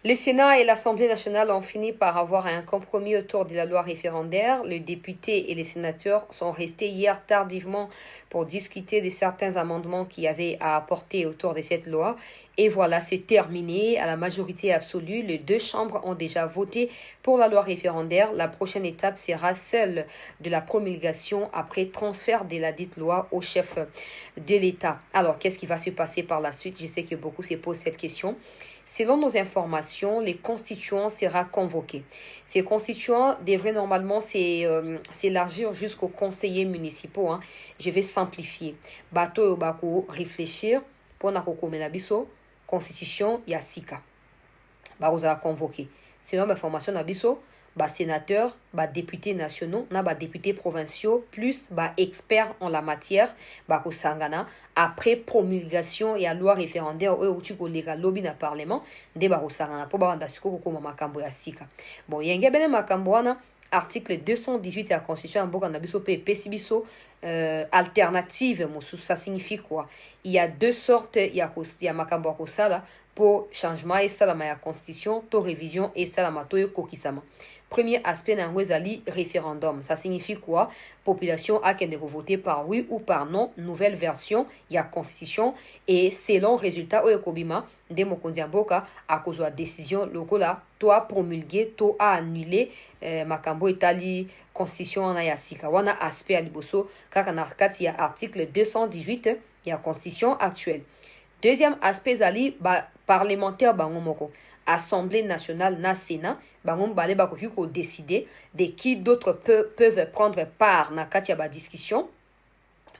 Le Sénat et l'Assemblée nationale ont fini par avoir un compromis autour de la loi référendaire. Les députés et les sénateurs sont restés hier tardivement pour discuter de certains amendements qu'il y avait à apporter autour de cette loi. Et voilà, c'est terminé. À la majorité absolue, les deux chambres ont déjà voté pour la loi référendaire. La prochaine étape sera celle de la promulgation après transfert de la dite loi au chef de l'État. Alors, qu'est-ce qui va se passer par la suite? Je sais que beaucoup se posent cette question. Selon nos informations, les constituants seront convoqués. Ces constituants devraient normalement s'élargir jusqu'aux conseillers municipaux. Hein. Je vais simplifier. Bato et bako réfléchir pour na biso constitution ya sika. Ba osala convoqué. Selon mes formations na biso, ba sénateurs, ba députés nationaux, na ba députés provinciaux, plus ba experts en la matière, ba ko sangana, après promulgation ya loi référendaire oyo uti ko lega lobby na parlement, nde ba ko sangana po ba wanda siko ko makambo ya sika. Bon, yenge bene makambo wana article 218 de la constitution ya mboka na biso pe epesi biso alternative mosusu. Ça signifie quoi? Il y a deux sortes ya makambo ya kosala pour changement et salama ya constitution, to révision et salama to kokisama. Premier aspect nango ezali référendum. Ça signifie quoi? Population a kende voter par oui ou par non, nouvelle version ya constitution et selon résultat oyo kobima nde mokonzi ya mboka akozwa décision lokola to a promulguer to a annuler makambo etali constitution na ya sika. Wana aspect ya liboso kaka na kati ya article 218 ya constitution actuelle. Deuxième aspect zali parlementaire bango moko. Assemblée nationale na Sénat, bango mbale bakoki ko décider de qui d'autres peuvent prendre part na kati ya ba discussion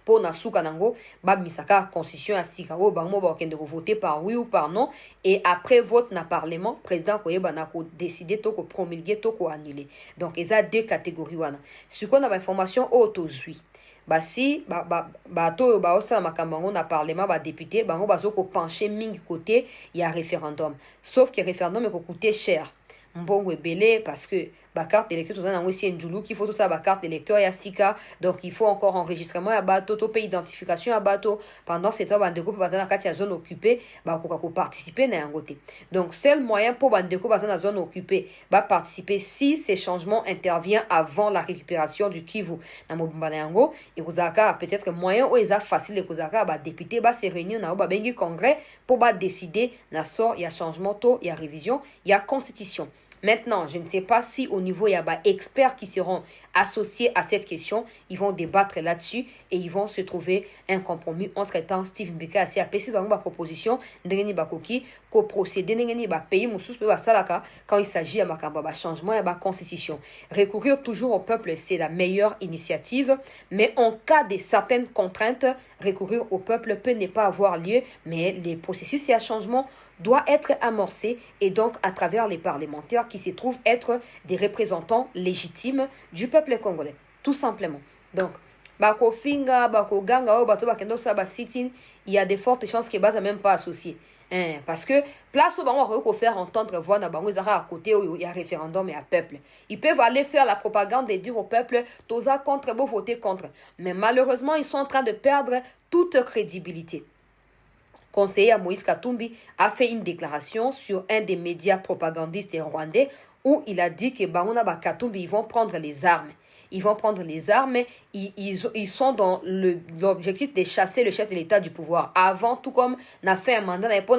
pour na suka nango ba misaka constitution ya sika o bango ba kende ko voter par oui ou par non et après vote na parlement président ko yeba na ko décider to ko promulguer to ko annuler. Donc eza deux catégories wana. Ce qu'on a ba information autozui. Basi bato baosala makambo yango na parlement badéputé bango bazoko pencher mingi côté ya référendum, sauf que référendum ekocoûte cher mbongo ebele parce que carte d'électeur toza nango esi njulu qu'il faut tosala carte d'électeur ya sika, donc il faut encore enregistrement ya bato to pe identification ya bato. Pendant ce temps bandeko pe baza na kati ya zone occupée bakoka koparticiper na yango te. Donc seul moyen pour bandeko baza na zone occupée participer si ces changements interviennent avant la récupération du Kivu na mobimba na yango ekozalaka peut-être moyen oyo eza facile ekozalaka badéputé se réunir na oyo babengi congrès pour décider na sort ya changement to ya révision ya constitution. Maintenant, je ne sais pas si au niveau, il y a des experts qui seront associés à cette question. Ils vont débattre là-dessus et ils vont se trouver un compromis. Entre-temps, Steve Mbeka a apprécié ma proposition de procéder à pays quand il s'agit de changement et de constitution. Recourir toujours au peuple, c'est la meilleure initiative. Mais en cas de certaines contraintes, recourir au peuple peut ne pas avoir lieu. Mais les processus et à changement doit être amorcé et donc à travers les parlementaires qui se trouvent être des représentants légitimes du peuple congolais, tout simplement. Donc, bakofinga, bakoganga, bato bakendo sa sit-in, il y a de fortes chances que basa même pas associé. Parce que place où on va faire entendre voix na bango ezara à côté où il y a référendum et à peuple. Ils peuvent aller faire la propagande et dire au peuple toza contre, beau voter contre. Mais malheureusement, ils sont en train de perdre toute crédibilité. Conseiller Moïse Katumbi a fait une déclaration sur un des médias propagandistes rwandais où il a dit que Banona Katumbi ils vont prendre les armes. Ils vont prendre les armes, ils sont dans l'objectif de chasser le chef de l'État du pouvoir. Avant, tout comme n'a fait un mandat, tant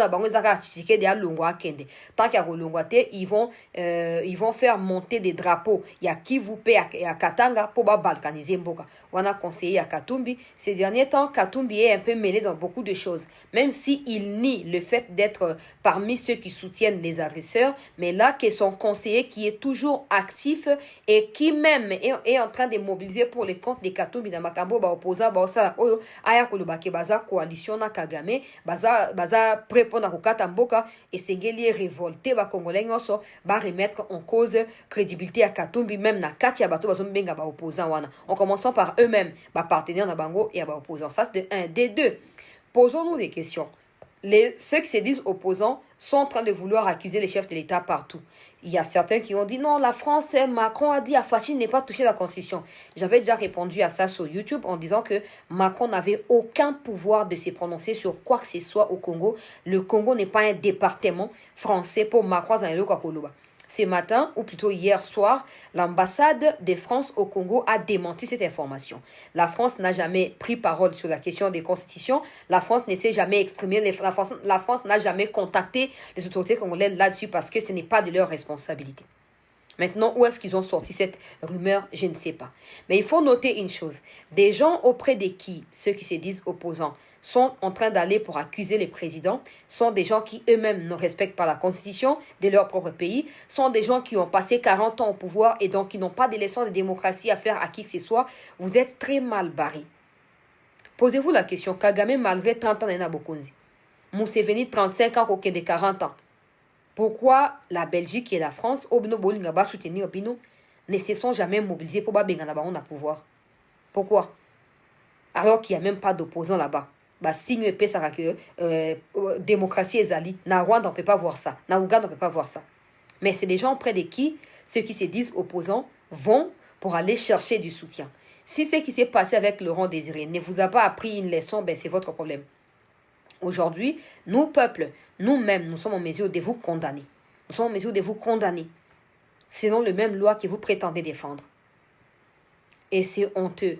qu'il y a Rolongwate, ils vont faire monter des drapeaux. Il y a Kivupe et à Katanga pour balkaniser Mboka. On a conseillé à Katumbi. Ces derniers temps, Katumbi est un peu mêlé dans beaucoup de choses. Même s'il nie le fait d'être parmi ceux qui soutiennent les agresseurs, mais là, que son conseiller qui est toujours actif et qui même est en train de mobiliser pour les comptes de Katumbi na makambo ba opposant ba osala oyo aya koloba ke baza coalition na Kagame baza prépondre kokata mboka et sengeli révolté ba congolais nyonso ba remettre en cause crédibilité à Katumbi même na kati ya bato bazombenga ba opposant wana en commençant par eux-mêmes ba partenaires na bango et ba opposants. Ça c'est de 1 des deux. Posons-nous des questions. ceux qui se disent opposants sont en train de vouloir accuser les chefs de l'État partout. Il y a certains qui ont dit non, la France, Macron a dit à Fachi n'est pas touché la Constitution. J'avais déjà répondu à ça sur YouTube en disant que Macron n'avait aucun pouvoir de se prononcer sur quoi que ce soit au Congo. Le Congo n'est pas un département français pour Macron. Ce matin, ou plutôt hier soir, l'ambassade de France au Congo a démenti cette information. La France n'a jamais pris parole sur la question des constitutions. La France ne s'est jamais exprimée. La France n'a jamais contacté les autorités congolaises là-dessus parce que ce n'est pas de leur responsabilité. Maintenant, où est-ce qu'ils ont sorti cette rumeur? Je ne sais pas. Mais il faut noter une chose. Des gens auprès de qui ceux qui se disent opposants sont en train d'aller pour accuser les présidents, sont des gens qui eux-mêmes ne respectent pas la constitution de leur propre pays, sont des gens qui ont passé 40 ans au pouvoir et donc qui n'ont pas de leçons de démocratie à faire à qui que ce soit. Vous êtes très mal barrés. Posez-vous la question, Kagame malgré 30 ans n'a Bokonzi, Museveni 35 ans, aucun de 40 ans. Pourquoi la Belgique et la France, Obno Bolinga ba soutenir Bino, ne se sont jamais mobilisés pour Bengana Baron à pouvoir? Pourquoi? Alors qu'il n'y a même pas d'opposants là-bas. Bah, signe épais, ça démocratie et Zali. Na Rwanda, on ne peut pas voir ça. Na Ouganda, on ne peut pas voir ça. Mais c'est des gens auprès de qui ceux qui se disent opposants vont pour aller chercher du soutien. Si ce qui s'est passé avec Laurent Désiré ne vous a pas appris une leçon, ben c'est votre problème. Aujourd'hui, nous, peuple, nous-mêmes, nous sommes en mesure de vous condamner. Nous sommes en mesure de vous condamner. Selon le même loi que vous prétendez défendre. Et c'est honteux.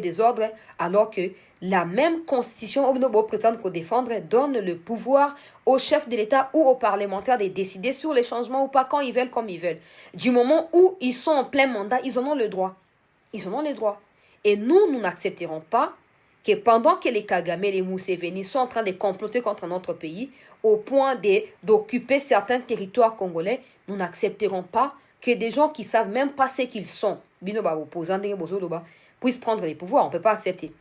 Désordre, alors que la même constitution prétend défendre donne le pouvoir au chef de l'État ou aux parlementaires de décider sur les changements ou pas quand ils veulent, comme ils veulent. Du moment où ils sont en plein mandat, ils en ont le droit. Ils en ont le droit. Et nous n'accepterons pas que pendant que les Kagame et les Museveni sont en train de comploter contre notre pays, au point d'occuper certains territoires congolais, nous n'accepterons pas que des gens qui savent même pas ce qu'ils sont, puissent prendre les pouvoirs. On ne peut pas accepter.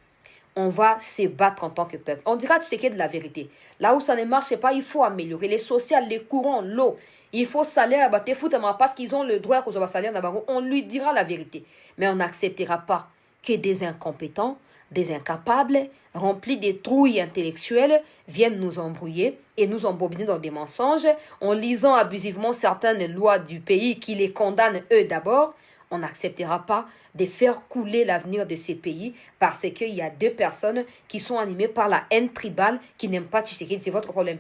On va se battre en tant que peuple. On dira de la vérité. Là où ça ne marche pas, il faut améliorer les sociales, les courants, l'eau. Il faut salaire à parce qu'ils ont le droit qu'on salaire. On lui dira la vérité. Mais on n'acceptera pas que des incompétents, des incapables, remplis de trouilles intellectuelles, viennent nous embrouiller et nous embobiner dans des mensonges, en lisant abusivement certaines lois du pays qui les condamnent eux d'abord. On n'acceptera pas de faire couler l'avenir de ces pays parce qu'il y a deux personnes qui sont animées par la haine tribale qui n'aiment pas Tshisekedi. C'est votre problème.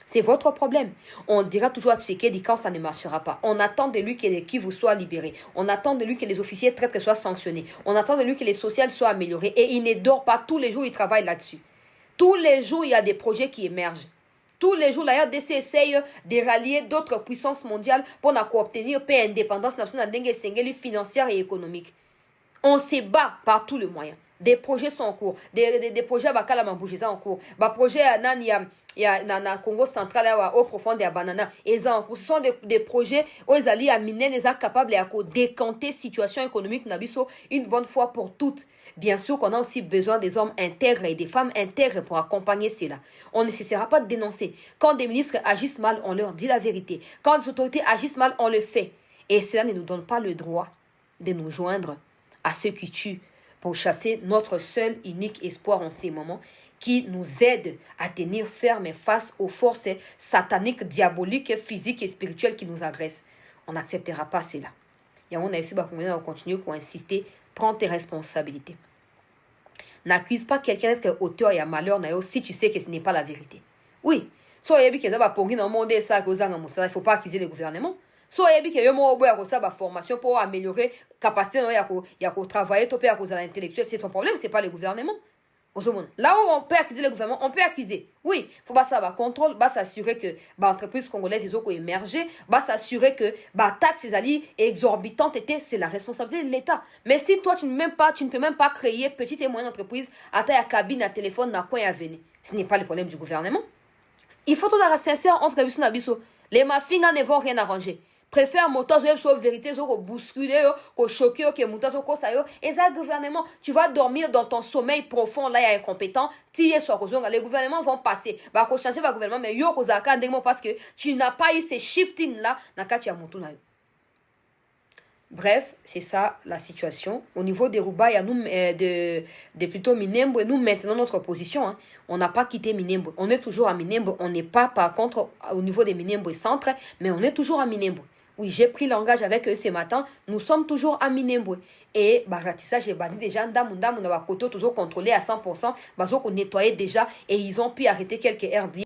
C'est votre problème. On dira toujours à Tshisekedi quand ça ne marchera pas. On attend de lui qu'il vous soit libéré. On attend de lui que les officiers traîtres soient sanctionnés. On attend de lui que les sociales soient améliorées. Et il ne dort pas. Tous les jours, il travaille là-dessus. Tous les jours, il y a des projets qui émergent. Tous les jours, la RDC essaye de rallier d'autres puissances mondiales pour obtenir paix, indépendance nationale, financière et économique. On se bat par tous les moyens. Des projets sont en cours. Des projets en cours. Des projets il y a dans Congo central au profond de banana et ce sont des projets où ils allaient amener les capables de décanter situation économique nabiso une bonne fois pour toutes. Bien sûr qu'on a aussi besoin des hommes intègres et des femmes intègres pour accompagner cela. On ne cessera pas de dénoncer. Quand des ministres agissent mal, on leur dit la vérité. Quand les autorités agissent mal, on le fait. Et cela ne nous donne pas le droit de nous joindre à ceux qui tuent pour chasser notre seul unique espoir en ces moments, qui nous aide à tenir ferme face aux forces sataniques, diaboliques, physiques et spirituelles qui nous agressent. On n'acceptera pas cela. Et on a ici, on va continuer à insister, prends tes responsabilités. N'accuse pas quelqu'un d'être auteur et à malheur si tu sais que ce n'est pas la vérité. Oui, il ne faut pas accuser le gouvernement. So il y a formation pour améliorer capacité de travailler à l'intellectuel, c'est ton problème, c'est pas le gouvernement. Là où on peut accuser le gouvernement, on peut accuser. Oui, il faut ça contrôle, s'assurer que l'entreprise congolaise ils ont émergé, s'assurer que taxes alliées exorbitantes c'est la responsabilité de l'État. Mais si toi tu ne peux même pas créer petite et moyenne entreprise à ta cabine à téléphone na quoi à venir. Ce n'est pas le problème du gouvernement. Il faut tout être sincère entre les mafias ne vont rien arranger. Préfère monter sur vérité, sur bousculer, sur choquer, que monter sur quoi ça y est. Et ça, le gouvernement, tu vas dormir dans ton sommeil profond, là, il y a incompétent, les gouvernements vont passer. Bah, qu'on change le gouvernement, mais yo, parce que tu n'as pas eu ces shiftings là, dans le cas où tu as monté là. Bref, c'est ça la situation. Au niveau des Roubaix, nous, plutôt Minembwe, nous maintenons notre position. Hein. On n'a pas quitté Minembwe. On est toujours à Minembwe. On n'est pas, par contre, au niveau des Minembwe centre, mais on est toujours à Minembwe. Oui, j'ai pris l'engagement avec eux ce matin. Nous sommes toujours à Minembwe. Et ratissage et bandi déjà, on a toujours contrôlé à 100%. Bazo qu'on nettoyait déjà et ils ont pu arrêter quelques RD.